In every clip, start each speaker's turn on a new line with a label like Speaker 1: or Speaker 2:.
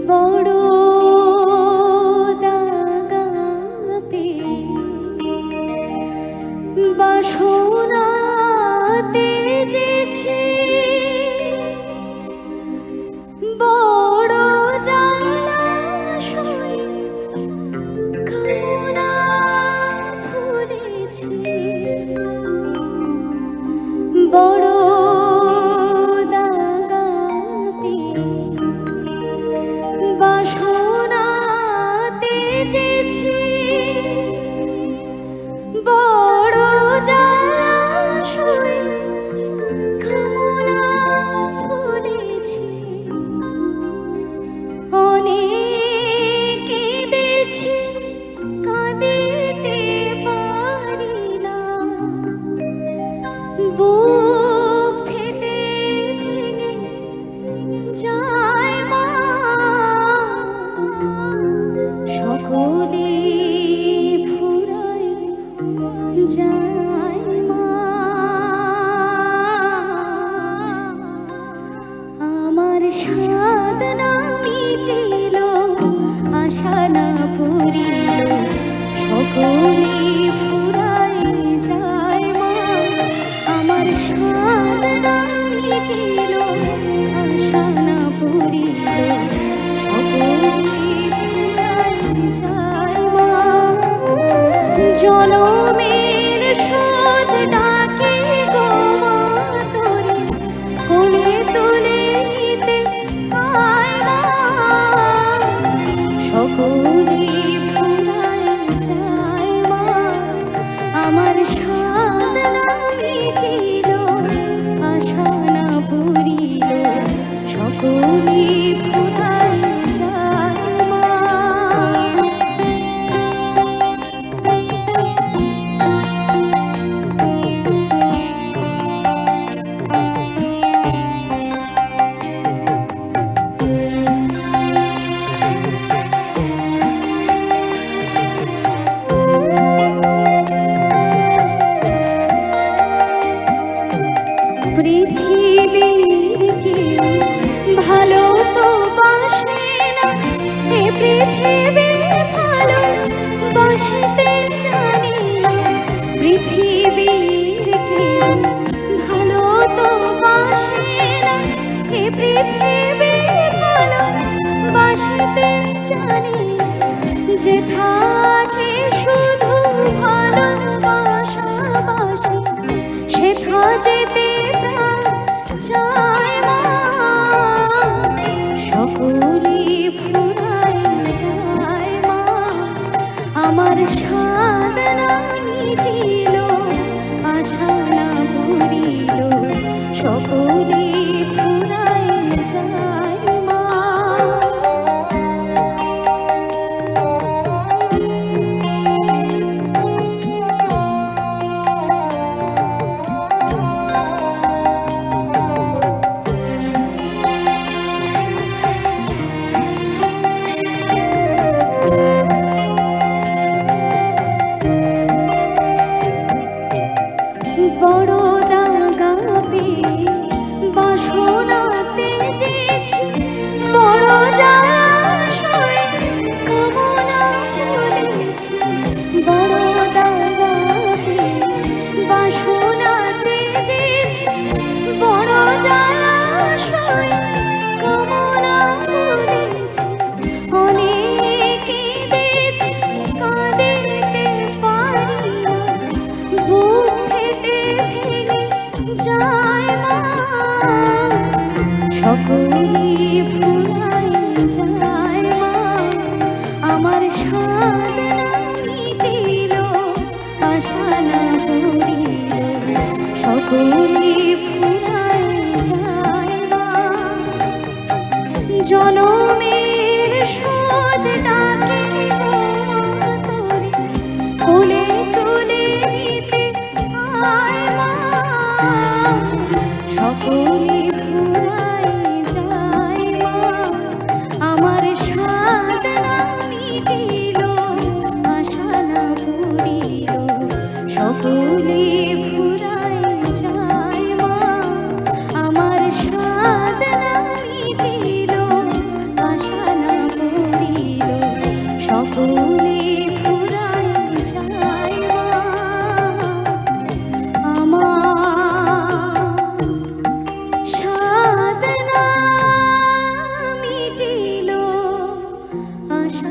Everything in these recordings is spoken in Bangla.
Speaker 1: বড় দাগা পেয়ে বাসনা তেজেছে, বড় জলাশয় কামনা ফুলেছে, বড় দাগা পেয়ে বাসনা তেজেছে, বড় জলাশয় কামনা ফুলেছে। অনেক কেঁদেছি, কাঁদিতে পারি না, বুক ফেটে ভেঙে যায় মা। সকলে ফুরায় যায় মা, আমার সাধ না মিটিল, আশা না পুরিল, সকলে ফুরায় যায় মা। আমার সাধ না মিটিল, আশা না পুরিল, সকলে ফুরায় যায় মা। জনমের শোধ ডাকে গো মা তোরে, কোলে তুলে নিতে আয় মা। সকলে ফুরায় যায় মা, আমার সাধ না মিটিল, আশা না পুরিল, সকলে ফুরায় যায় মা। পৃথিবীর কেউ ভালো তো বাসে না, এ পৃথিবীর ভালো বাসতে জানি না। পৃথিবীর কেউ ভালো তো বাসে না, এ পৃথিবীর ভালো বাসতে জানি না। যেথা যে শুধু ভালোবাসা বাসে, সেথা যেতে যায় মা। সকলে ফুরায় যায় মা, আমার সাধ না মিটিল, আশা না পুরিল, সকলে ফুরায় যায় মা। বড় দাগা পেয়ে বাসনা তেজেছে, বড় জলাশয় কামনা ফুলেছে, বড় দাগা পেয়ে বাসনা তেজেছে, বড় জলাশয় কামনা ফুলেছে। অনেক কেঁদেছি, কাঁদিতে পারি না, বুক ফেটে ভেঙে যায় মা। সকলে ফুরায় যায় মা, আমার সাধ না মিটিল, আশা না পুরিল, সকলে ফুরায় যায় মা। জনমের শোধ ডাকে গো মা তোরে, কোলে তুলে নিতে আয় মা। সকলে ফুরায় যায় মা, আমার সাধ না মিটিল, আশা না পুরিল, সকলে ফুরায় যায় মা। আমার সাধ না মিটিল,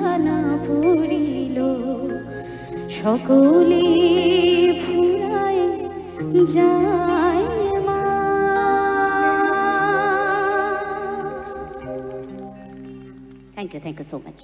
Speaker 1: আশা না পুরিল সকলে ফুরায় যায় মা। Thank you so much.